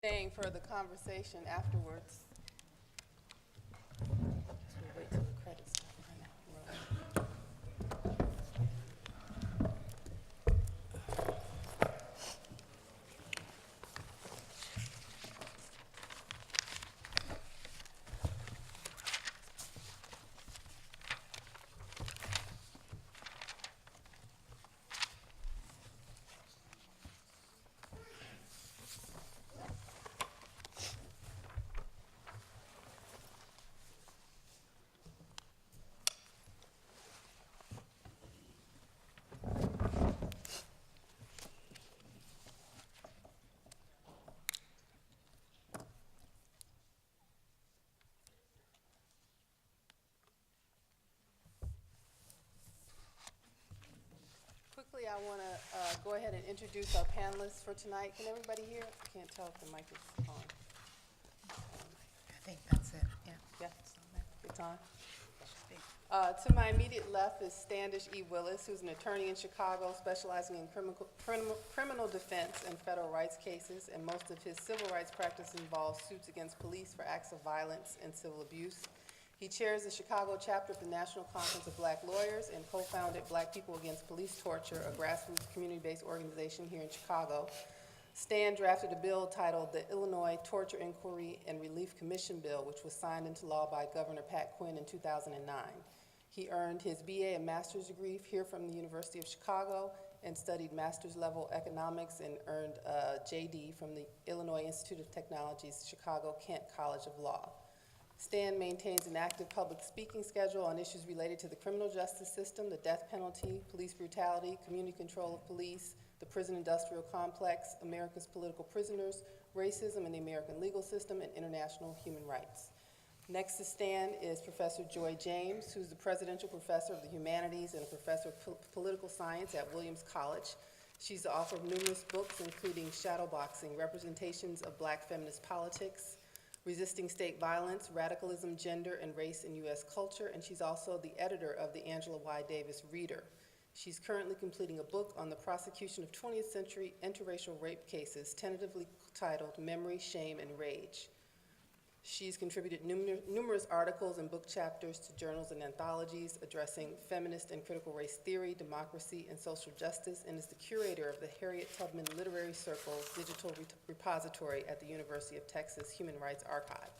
Staying for the conversation afterwards. We'll wait till the credits start running. Quickly, I want to go ahead and introduce our panelists for tonight. Can everybody hear? I can't tell if the mic is on. I think that's it, yeah. Yeah, it's on. Should be. To my immediate left is Standish E. Willis, who's an attorney in Chicago specializing in criminal defense and federal rights cases, and most of his civil rights practice involves suits against police for acts of violence and civil abuse. He chairs the Chicago chapter of the National Conference of Black Lawyers and co-founded Black People Against Police Torture, a grassroots community-based organization here in Chicago. Stan drafted a bill titled the Illinois Torture Inquiry and Relief Commission Bill, which was signed into law by Governor Pat Quinn in 2009. He earned his BA and master's degree here from the University of Chicago and studied master's level economics and earned a JD from the Illinois Institute of Technology's Chicago Kent College of Law. Stan maintains an active public speaking schedule on issues related to the criminal justice system, the death penalty, police brutality, community control of police, the prison industrial complex, America's political prisoners, racism in the American legal system, and international human rights. Next to Stan is Professor Joy James, who's the Presidential Professor of the Humanities and a Professor of Political Science at Williams College. She's the author of numerous books, including Shadowboxing, Representations of Black Feminist Politics, Resisting State Violence, Radicalism, Gender, and Race in U.S. Culture, and she's also the editor of the Angela Y. Davis Reader. She's currently completing a book on the prosecution of 20th century interracial rape cases, tentatively titled Memory, Shame, and Rage. She's contributed numerous articles and book chapters to journals and anthologies addressing feminist and critical race theory, democracy, and social justice, and is the curator of the Harriet Tubman Literary Circle's digital repository at the University of Texas Human Rights Archive.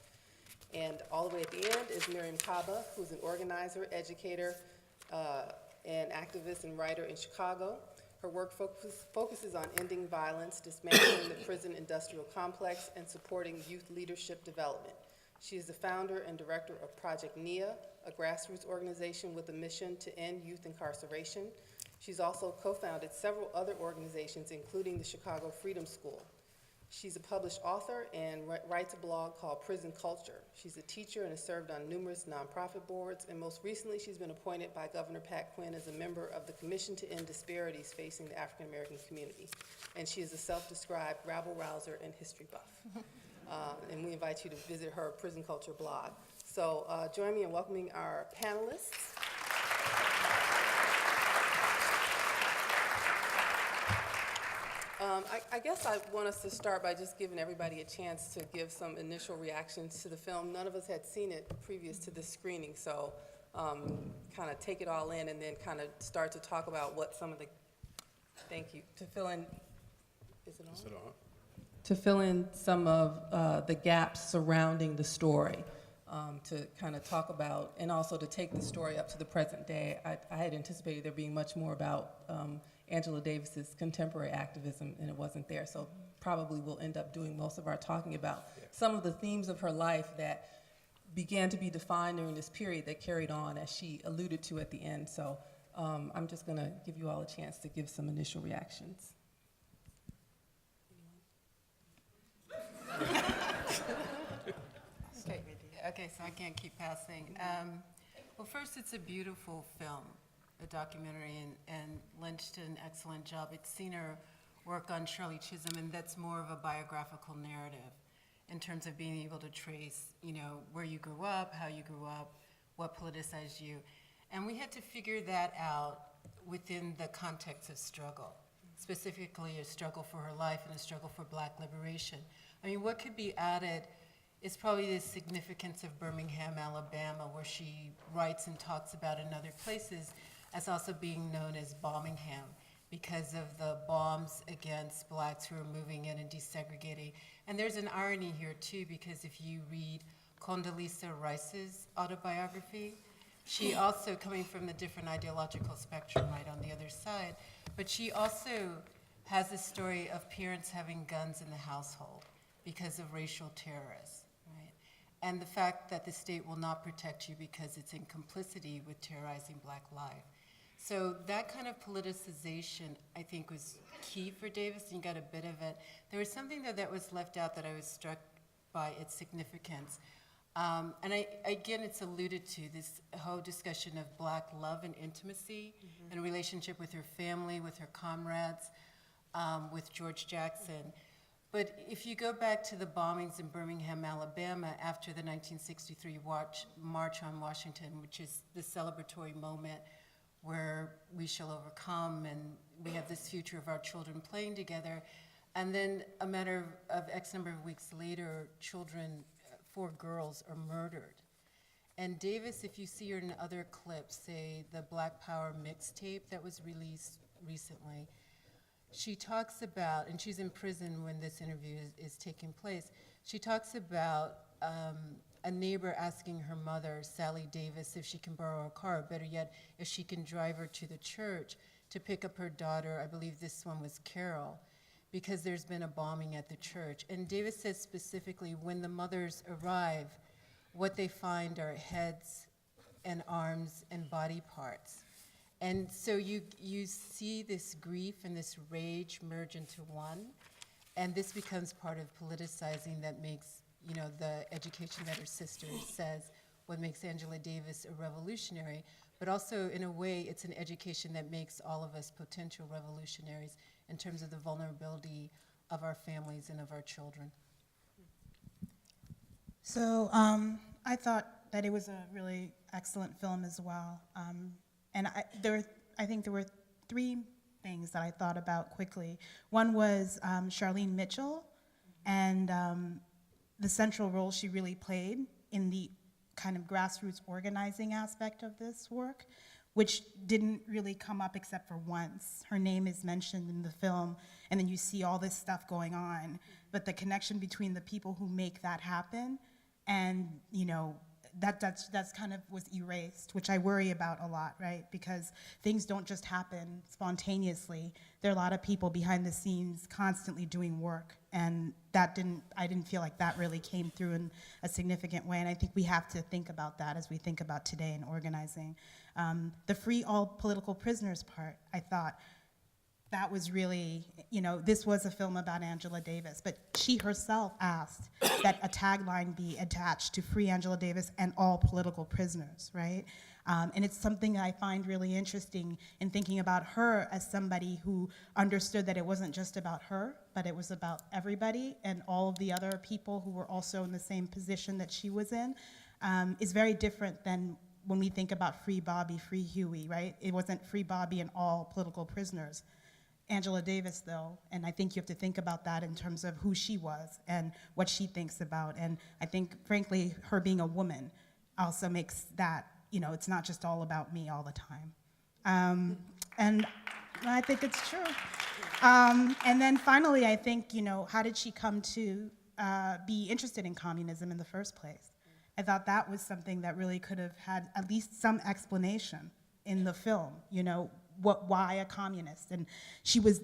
And all the way at the end is Miriam Kaba, who's an organizer, educator, and activist and writer in Chicago. Her work focuses on ending violence, dismantling the prison industrial complex, and supporting youth leadership development. She is the founder and director of Project NIA, a grassroots organization with a mission to end youth incarceration. She's also co-founded several other organizations, including the Chicago Freedom School. She's a published author and writes a blog called Prison Culture. She's a teacher and has served on numerous nonprofit boards, and most recently she's been appointed by Governor Pat Quinn as a member of the Commission to End Disparities Facing the African American Community. And she is a self-described rabble-rouser and history buff. And we invite you to visit her Prison Culture blog. So join me in welcoming our panelists. I guess I want us to start by just giving everybody a chance to give some initial reactions to the film. None of us had seen it previous to this screening, so kind of take it all in and then kind of start to talk about what some of the, thank you, to fill in, is it on? Is it on? To fill in some of the gaps surrounding the story, to kind of talk about, and also to take the story up to the present day. I had anticipated there being much more about Angela Davis's contemporary activism, and it wasn't there. So probably we'll end up doing most of our talking about some of the themes of her life that began to be defined during this period that carried on, as she alluded to at the end. So I'm just going to give you all a chance to give some initial reactions. Okay, so I can't keep passing. Well, first, it's a beautiful film, a documentary, and Lynch did an excellent job. It's seen her work on Shirley Chisholm, and that's more of a biographical narrative in terms of being able to trace, where you grew up, how you grew up, what politicized you. And we had to figure that out within the context of struggle, specifically a struggle for her life and a struggle for Black liberation. I mean, what could be added is probably the significance of Birmingham, Alabama, where she writes and talks about in other places as also being known as Bombingham because of the bombs against blacks who are moving in and desegregating. And there's an irony here too, because if you read Condoleezza Rice's autobiography, she also, coming from the different ideological spectrum right on the other side, but she also has a story of parents having guns in the household because of racial terrorists, right? And the fact that the state will not protect you because it's in complicity with terrorizing black life. So that kind of politicization, I think, was key for Davis, and you got a bit of it. There was something that was left out that I was struck by its significance. Again, it's alluded to, this whole discussion of black love and intimacy and relationship with her family, with her comrades, with George Jackson. But if you go back to the bombings in Birmingham, Alabama, after the 1963 March on Washington, which is the celebratory moment where we shall overcome and we have this future of our children playing together, and then a matter of X number of weeks later, children, 4 girls are murdered. And Davis, if you see her in other clips, say the Black Power mixtape that was released recently, she talks about, and she's in prison when this interview is taking place, she talks about a neighbor asking her mother, Sally Davis, if she can borrow a car, or better yet, if she can drive her to the church to pick up her daughter, I believe this one was Carol, because there's been a bombing at the church. And Davis says specifically, when the mothers arrive, what they find are heads and arms and body parts. And so you see this grief and this rage merge into one, and this becomes part of politicizing that makes, you know, the education that her sister says, what makes Angela Davis a revolutionary, but also in a way it's an education that makes all of us potential revolutionaries in terms of the vulnerability of our families and of our children. So I thought that it was a really excellent film as well. And I think there were 3 things that I thought about quickly. One was Charlene Mitchell and the central role she really played in the kind of grassroots organizing aspect of this work, which didn't really come up except for once. Her name is mentioned in the film, and then you see all this stuff going on. But the connection between the people who make that happen and, you know, that's kind of was erased, which I worry about a lot, right? Because things don't just happen spontaneously. There are a lot of people behind the scenes constantly doing work, and I didn't feel like that really came through in a significant way, and I think we have to think about that as we think about today in organizing. The free all political prisoners part, I thought, that was really, you know, this was a film about Angela Davis, but she herself asked that a tagline be attached to free Angela Davis and all political prisoners, right? And it's something I find really interesting in thinking about her as somebody who understood that it wasn't just about her, but it was about everybody and all of the other people who were also in the same position that she was in, is very different than when we think about free Bobby, free Huey, right? It wasn't free Bobby and all political prisoners. Angela Davis, though, and I think you have to think about that in terms of who she was and what she thinks about. And I think, frankly, her being a woman also makes that, you know, it's not just all about me all the time. And I think it's true. And then finally, I think, you know, how did she come to be interested in communism in the first place? I thought that was something that really could have had at least some explanation in the film, you know, why a communist? And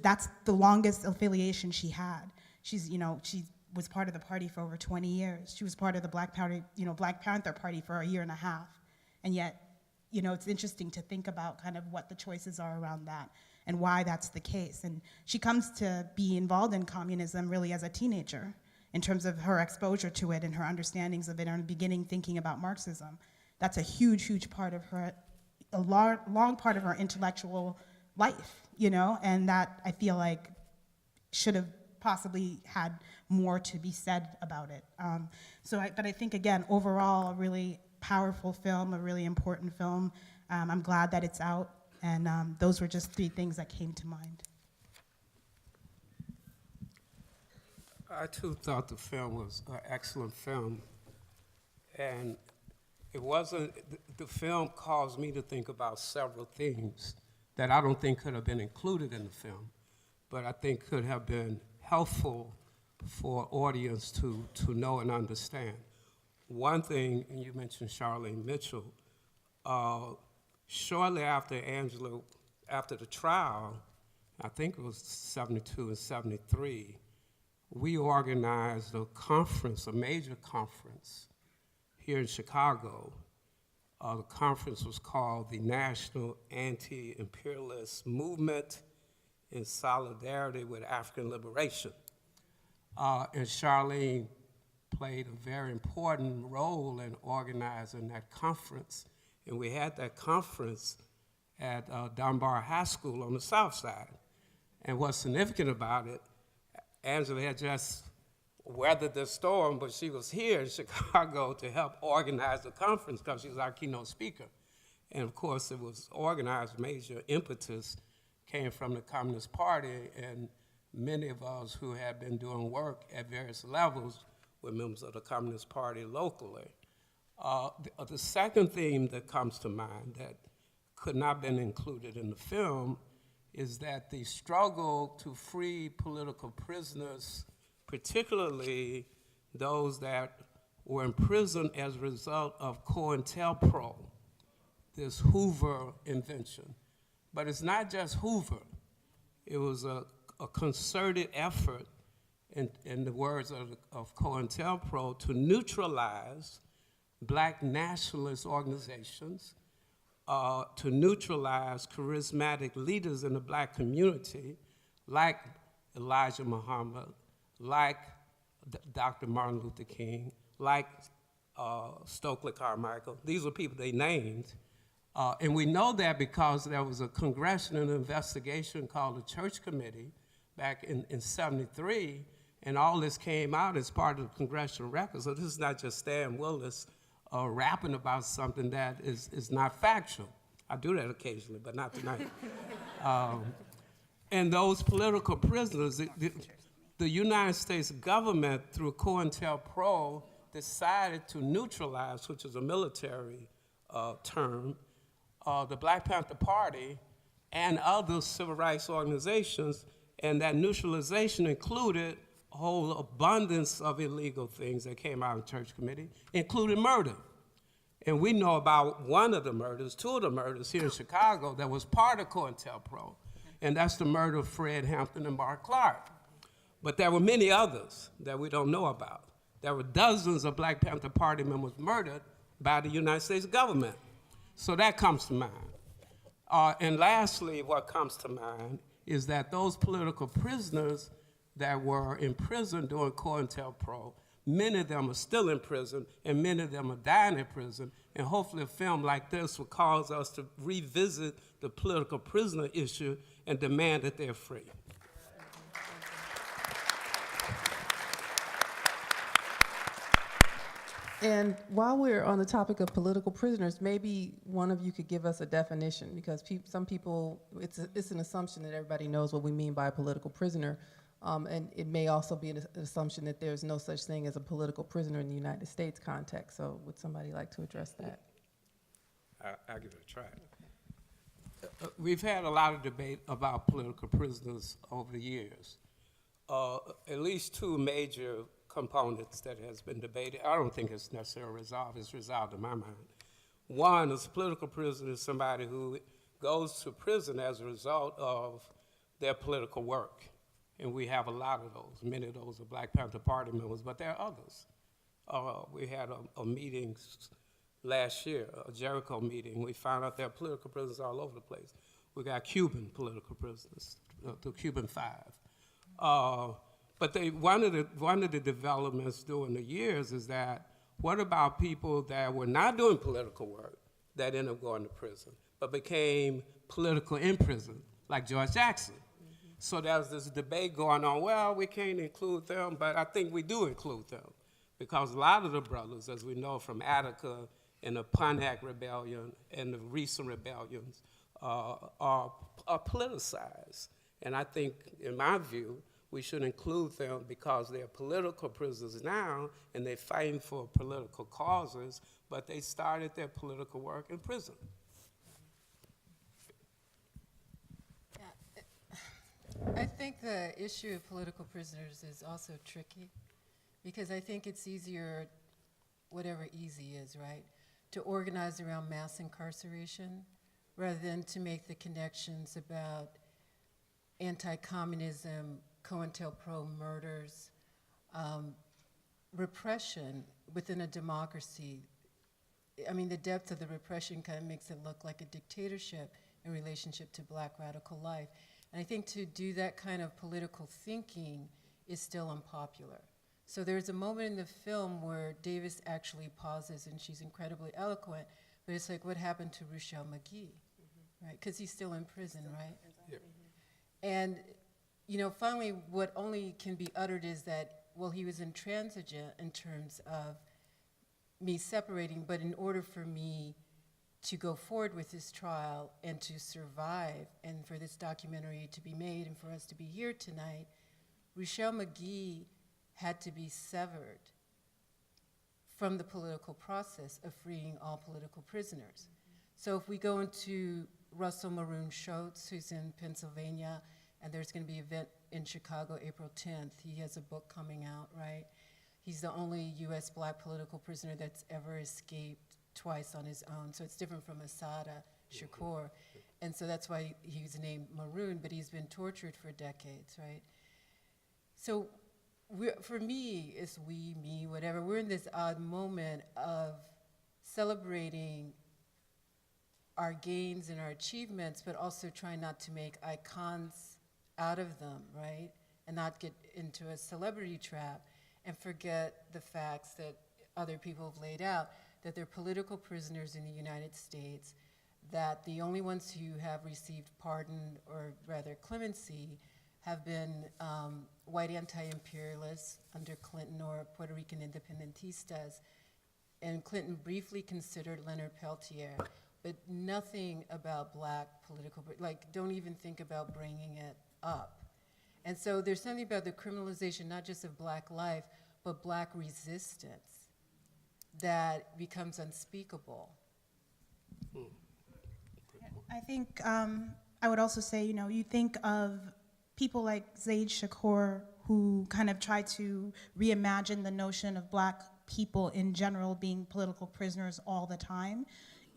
that's the longest affiliation she had. She's, you know, she was part of the party for over 20 years. She was part of the Black Panther Party for a year and a half. And yet, you know, it's interesting to think about kind of what the choices are around that and why that's the case. And she comes to be involved in communism really as a teenager in terms of her exposure to it and her understandings of it and beginning thinking about Marxism. That's a huge, huge part of her, a long part of her intellectual life, you know, and that I feel like should have possibly had more to be said about it. But I think, again, overall, a really powerful film, a really important film. I'm glad that it's out, and those were just 3 things that came to mind. I too thought the film was an excellent film, and it wasn't, the film caused me to think about several things that I don't think could have been included in the film, but I think could have been helpful for audience to know and understand. One thing, and you mentioned Charlene Mitchell, shortly after after the trial, I think it was 72 and 73, we organized a conference, a major conference here in Chicago. The conference was called the National Anti-Imperialist Movement in Solidarity with African Liberation. And Charlene played a very important role in organizing that conference. And we had that conference at Dunbar High School on the South Side. And what's significant about it, Angela had just weathered the storm, but she was here in Chicago to help organize the conference because she was our keynote speaker. And of course, it was organized, major impetus came from the Communist Party, and many of us who had been doing work at various levels were members of the Communist Party locally. The second theme that comes to mind that could not have been included in the film is that the struggle to free political prisoners, particularly those that were in prison as a result of COINTELPRO, this Hoover invention. But it's not just Hoover. It was a concerted effort, in the words of COINTELPRO, to neutralize black nationalist organizations, to neutralize charismatic leaders in the black community, like Elijah Muhammad, like Dr. Martin Luther King, like Stokely Carmichael. These were people they named. And we know that because there was a congressional investigation called the Church Committee back in 73, and all this came out as part of the congressional record. So this is not just Stan Willis rapping about something that is not factual. I do that occasionally, but not tonight. And those political prisoners, the United States government, through COINTELPRO, decided to neutralize, which is a military term, the Black Panther Party and other civil rights organizations, and that neutralization included a whole abundance of illegal things that came out of the Church Committee, including murder. And we know about one of the murders, two of the murders here in Chicago that was part of COINTELPRO, and that's the murder of Fred Hampton and Bart Clark. But there were many others that we don't know about. There were dozens of Black Panther Party members murdered by the United States government. So that comes to mind. And lastly, what comes to mind is that those political prisoners that were in prison during COINTELPRO, many of them are still in prison, and many of them are dying in prison. And hopefully a film like this will cause us to revisit the political prisoner issue and demand that they're free. And while we're on the topic of political prisoners, maybe one of you could give us a definition, because some people, it's an assumption that everybody knows what we mean by a political prisoner, and it may also be an assumption that there's no such thing as a political prisoner in the United States context. So would somebody like to address that? I'll give it a try. We've had a lot of debate about political prisoners over the years. At least two major components that has been debated. I don't think it's necessarily resolved. It's resolved in my mind. One is political prisoner is somebody who goes to prison as a result of their political work. And we have a lot of those. Many of those are Black Panther Party members, but there are others. We had a meeting last year, a Jericho meeting. We found out there are political prisoners all over the place. We got Cuban political prisoners, the Cuban Five. But one of the developments during the years is that what about people that were not doing political work that ended up going to prison, but became political in prison, like George Jackson? Mm-hmm. So there's this debate going on, well, we can't include them, but I think we do include them, because a lot of the brothers, as we know from Attica and the Pontiac Rebellion and the recent rebellions, are politicized. And I think, in my view, we should include them because they're political prisoners now, and they're fighting for political causes, but they started their political work in prison. I think the issue of political prisoners is also tricky, because I think it's easier, whatever easy is, right, to organize around mass incarceration rather than to make the connections about anti-communism, COINTELPRO murders, repression within a democracy. I mean, the depth of the repression kind of makes it look like a dictatorship in relationship to Black radical life. And I think to do that kind of political thinking is still unpopular. So there's a moment in the film where Davis actually pauses, and she's incredibly eloquent, but it's like, what happened to Ruchell Magee, right? Because he's still in prison, right? Yep. And, you know, finally, what only can be uttered is that, well, he was intransigent in terms of me separating, but in order for me to go forward with this trial and to survive, and for this documentary to be made and for us to be here tonight, Ruchell Magee had to be severed from the political process of freeing all political prisoners. So if we go into Russell Maroon Schultz, who's in Pennsylvania, and there's going to be an event in Chicago April 10th. He has a book coming out, right? He's the only U.S. Black political prisoner that's ever escaped twice on his own. So it's different from Assata Shakur. And so that's why he was named Maroon, but he's been tortured for decades, right? So for me, it's we, me, whatever, we're in this odd moment of celebrating our gains and our achievements, but also trying not to make icons out of them, right? And not get into a celebrity trap and forget the facts that other people have laid out, that they're political prisoners in the United States, that the only ones who have received pardon, or rather clemency, have been white anti-imperialists under Clinton or Puerto Rican independentistas. And Clinton briefly considered Leonard Peltier, but nothing about Black political, like, don't even think about bringing it up. And so there's something about the criminalization, not just of Black life, but Black resistance that becomes unspeakable. I think I would also say, you know, you think of people like Zaid Shakur, who kind of try to reimagine the notion of Black people in general being political prisoners all the time,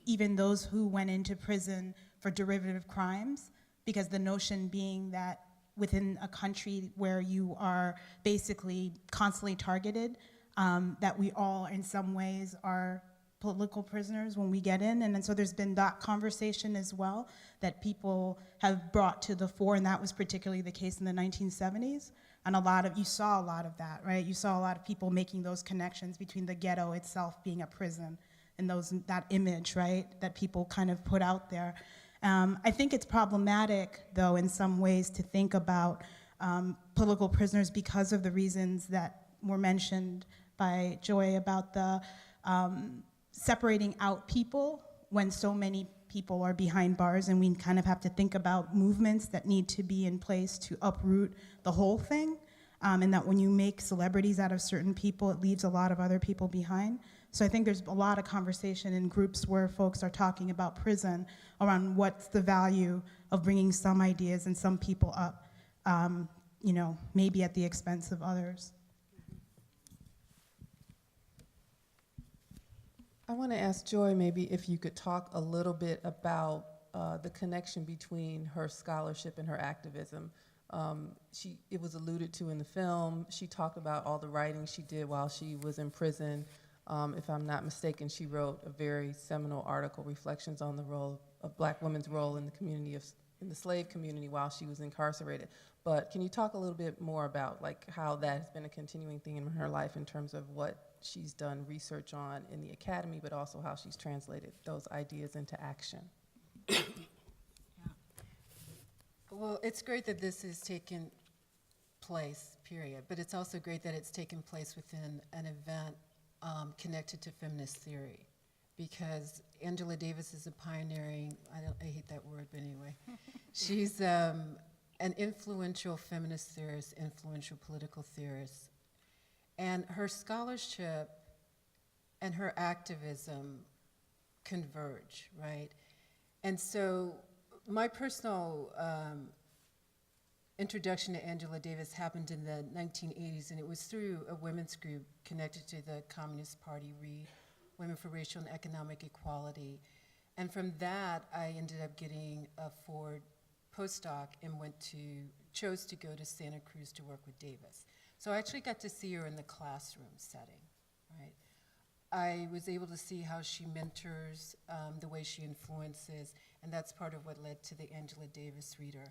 even those who went into prison for derivative crimes, because the notion being that within a country where you are basically constantly targeted, that we all in some ways are political prisoners when we get in. And so there's been that conversation as well that people have brought to the fore, and that was particularly the case in the 1970s. And you saw a lot of that, right? You saw a lot of people making those connections between the ghetto itself being a prison and that image, right, that people kind of put out there. I think it's problematic, though, in some ways to think about political prisoners because of the reasons that were mentioned by Joy about the separating out people when so many people are behind bars, and we kind of have to think about movements that need to be in place to uproot the whole thing, and that when you make celebrities out of certain people, it leaves a lot of other people behind. So I think there's a lot of conversation in groups where folks are talking about prison around what's the value of bringing some ideas and some people up, you know, maybe at the expense of others. I want to ask Joy maybe if you could talk a little bit about the connection between her scholarship and her activism. It was alluded to in the film. She talked about all the writing she did while she was in prison. If I'm not mistaken, she wrote a very seminal article, Reflections on the Role of Black Women's Role in the Community in the slave community while she was incarcerated. But can you talk a little bit more about like how that has been a continuing thing in her life in terms of what she's done research on in the academy, but also how she's translated those ideas into action? Yeah. Well, it's great that this has taken place, period, but it's also great that it's taken place within an event connected to feminist theory, because Angela Davis is a pioneering, I hate that word, but anyway, she's an influential feminist theorist, influential political theorist. And her scholarship and her activism converge, right? And so my personal introduction to Angela Davis happened in the 1980s, and it was through a women's group connected to the Communist Party, READ, Women for Racial and Economic Equality. And from that, I ended up getting a Ford postdoc and chose to go to Santa Cruz to work with Davis. So I actually got to see her in the classroom setting, right? I was able to see how she mentors, the way she influences, and that's part of what led to the Angela Davis Reader.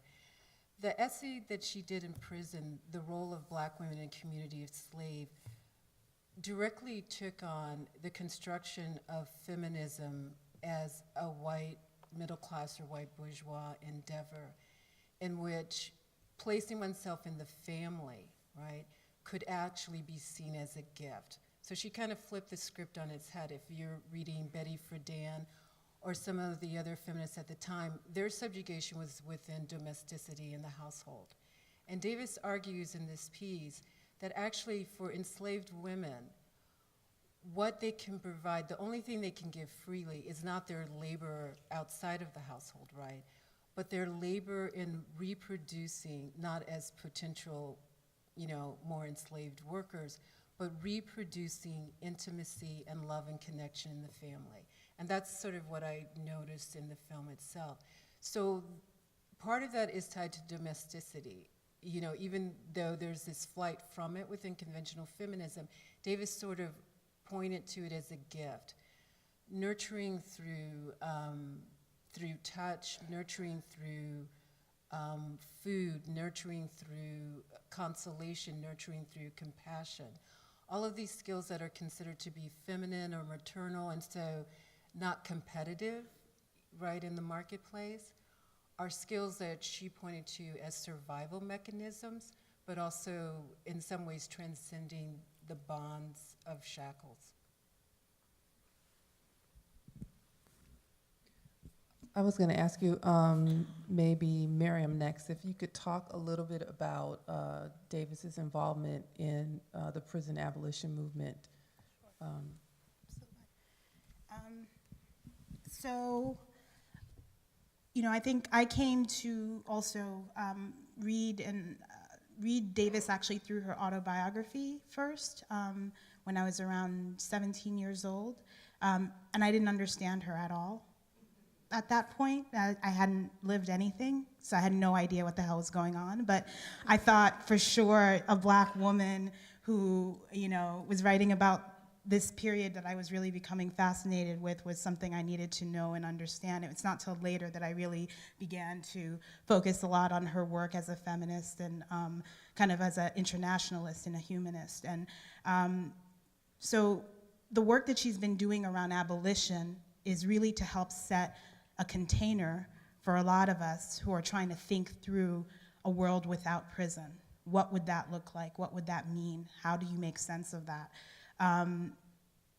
The essay that she did in prison, The Role of Black Women in Community of Slave, directly took on the construction of feminism as a white middle class or white bourgeois endeavor, in which placing oneself in the family, right, could actually be seen as a gift. So she kind of flipped the script on its head. If you're reading Betty Friedan or some of the other feminists at the time, their subjugation was within domesticity in the household. And Davis argues in this piece that actually for enslaved women, what they can provide, the only thing they can give freely is not their labor outside of the household, right? But their labor in reproducing, not as potential, more enslaved workers, but reproducing intimacy and love and connection in the family. And that's sort of what I noticed in the film itself. So part of that is tied to domesticity. Even though there's this flight from it within conventional feminism, Davis sort of pointed to it as a gift. Nurturing through touch, nurturing through food, nurturing through consolation, nurturing through compassion. All of these skills that are considered to be feminine or maternal and so not competitive, right, in the marketplace, are skills that she pointed to as survival mechanisms, but also in some ways transcending the bonds of shackles. I was going to ask you, maybe Miriam next, if you could talk a little bit about Davis's involvement in the prison abolition movement. I think I came to also read Davis actually through her autobiography first when I was around 17 years old, and I didn't understand her at all. At that point, I hadn't lived anything, so I had no idea what the hell was going on. But I thought for sure a Black woman who, was writing about this period that I was really becoming fascinated with was something I needed to know and understand. It's not till later that I really began to focus a lot on her work as a feminist and kind of as an internationalist and a humanist. And so the work that she's been doing around abolition is really to help set a container for a lot of us who are trying to think through a world without prison. What would that look like? What would that mean? How do you make sense of that?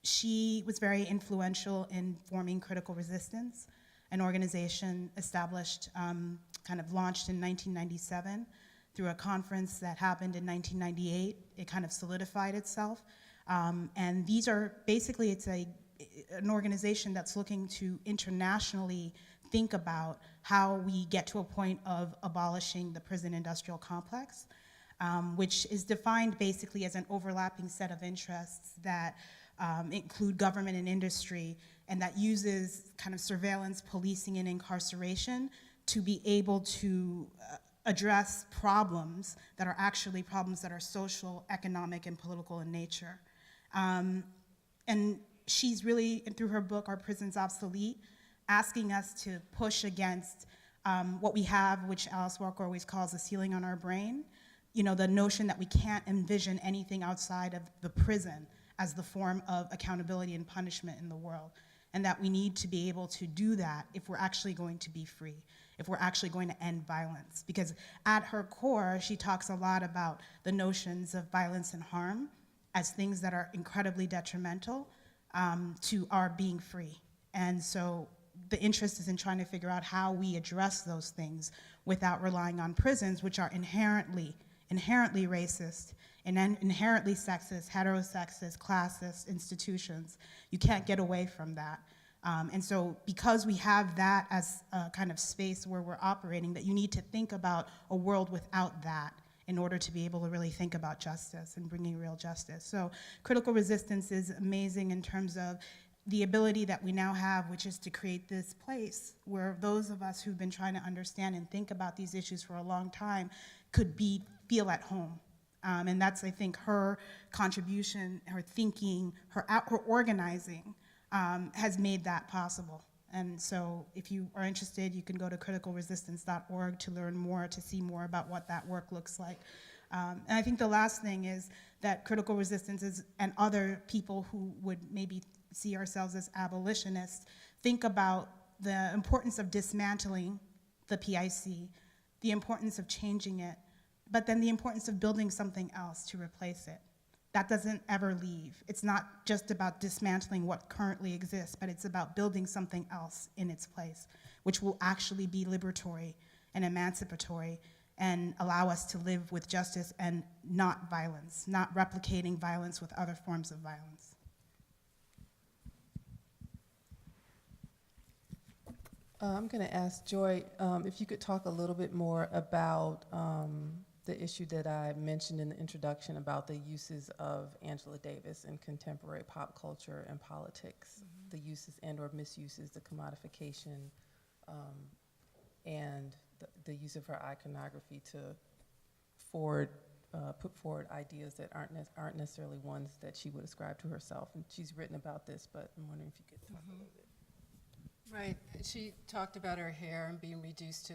She was very influential in forming Critical Resistance, an organization established, kind of launched in 1997 through a conference that happened in 1998. It kind of solidified itself. And these are, basically it's an organization that's looking to internationally think about how we get to a point of abolishing the prison industrial complex, which is defined basically as an overlapping set of interests that include government and industry, and that uses kind of surveillance, policing, and incarceration to be able to address problems that are actually problems that are social, economic, and political in nature. And she's really, through her book, Are Prisons Obsolete?, asking us to push against what we have, which Alice Walker always calls the ceiling on our brain, the notion that we can't envision anything outside of the prison as the form of accountability and punishment in the world, and that we need to be able to do that if we're actually going to be free, if we're actually going to end violence. Because at her core, she talks a lot about the notions of violence and harm as things that are incredibly detrimental to our being free. And so the interest is in trying to figure out how we address those things without relying on prisons, which are inherently racist and inherently sexist, heterosexist, classist institutions. You can't get away from that. And so because we have that as a kind of space where we're operating, that you need to think about a world without that in order to be able to really think about justice and bringing real justice. So Critical Resistance is amazing in terms of the ability that we now have, which is to create this place where those of us who've been trying to understand and think about these issues for a long time could feel at home. And that's, I think, her contribution, her thinking, her organizing has made that possible. And so if you are interested, you can go to criticalresistance.org to learn more, to see more about what that work looks like. And I think the last thing is that Critical Resistance is, and other people who would maybe see ourselves as abolitionists, think about the importance of dismantling the PIC, the importance of changing it, but then the importance of building something else to replace it. That doesn't ever leave. It's not just about dismantling what currently exists, but it's about building something else in its place, which will actually be liberatory and emancipatory and allow us to live with justice and not violence, not replicating violence with other forms of violence. I'm going to ask Joy if you could talk a little bit more about the issue that I mentioned in the introduction about the uses of Angela Davis in contemporary pop culture and politics, the uses and or misuses, the commodification, and the use of her iconography to put forward ideas that aren't necessarily ones that she would ascribe to herself. And she's written about this, but I'm wondering if you could talk a little bit. Right. She talked about her hair and being reduced to